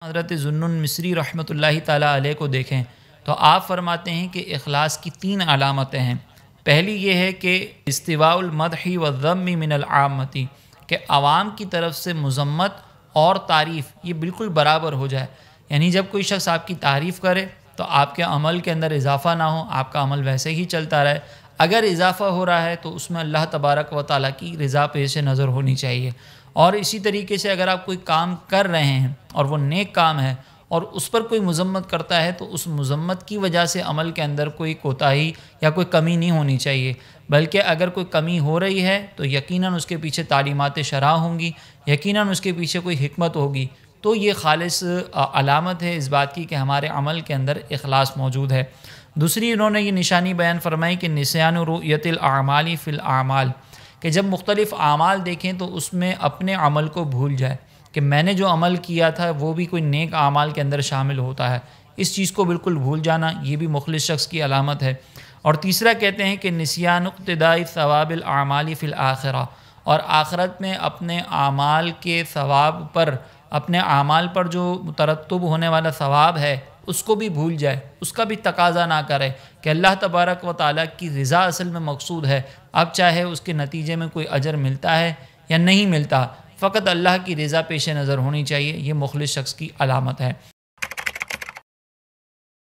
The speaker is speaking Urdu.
حضرت ذُو مصری رحمۃ اللہ تعالیٰ علیہ کو دیکھیں تو آپ فرماتے ہیں کہ اخلاص کی 3 علامتیں ہیں۔ پہلی یہ ہے کہ استواء المدح والذم من العامتی، کہ عوام کی طرف سے مذمت اور تعریف یہ بالکل برابر ہو جائے، یعنی جب کوئی شخص آپ کی تعریف کرے تو آپ کے عمل کے اندر اضافہ نہ ہو، آپ کا عمل ویسے ہی چلتا رہے۔ اگر اضافہ ہو رہا ہے تو اس میں اللہ تبارک و تعالیٰ کی رضا پیش نظر ہونی چاہیے۔ اور اسی طریقے سے اگر آپ کوئی کام کر رہے ہیں اور وہ نیک کام ہے اور اس پر کوئی مذمت کرتا ہے تو اس مذمت کی وجہ سے عمل کے اندر کوئی کوتاہی یا کوئی کمی نہیں ہونی چاہیے، بلکہ اگر کوئی کمی ہو رہی ہے تو یقیناً اس کے پیچھے تعلیمات شرع ہوں گی، یقیناً اس کے پیچھے کوئی حکمت ہوگی۔ تو یہ خالص علامت ہے اس بات کی کہ ہمارے عمل کے اندر اخلاص موجود ہے۔ دوسری انہوں نے یہ نشانی بیان فرمائی کہ نسیان رؤیت الاعمال فی الاعمال، کہ جب مختلف اعمال دیکھیں تو اس میں اپنے عمل کو بھول جائے کہ میں نے جو عمل کیا تھا وہ بھی کوئی نیک اعمال کے اندر شامل ہوتا ہے، اس چیز کو بالکل بھول جانا یہ بھی مخلص شخص کی علامت ہے۔ اور تیسرا کہتے ہیں کہ نسیان اقتداء ثواب الاعمال فی الاخرہ، اور آخرت میں اپنے اعمال کے ثواب پر، اپنے اعمال پر جو مترتب ہونے والا ثواب ہے اس کو بھی بھول جائے، اس کا بھی تقاضا نہ کرے کہ اللہ تبارک و تعالیٰ کی رضا اصل میں مقصود ہے، اب چاہے اس کے نتیجے میں کوئی اجر ملتا ہے یا نہیں ملتا، فقط اللہ کی رضا پیش نظر ہونی چاہیے۔ یہ مخلص شخص کی علامت ہے۔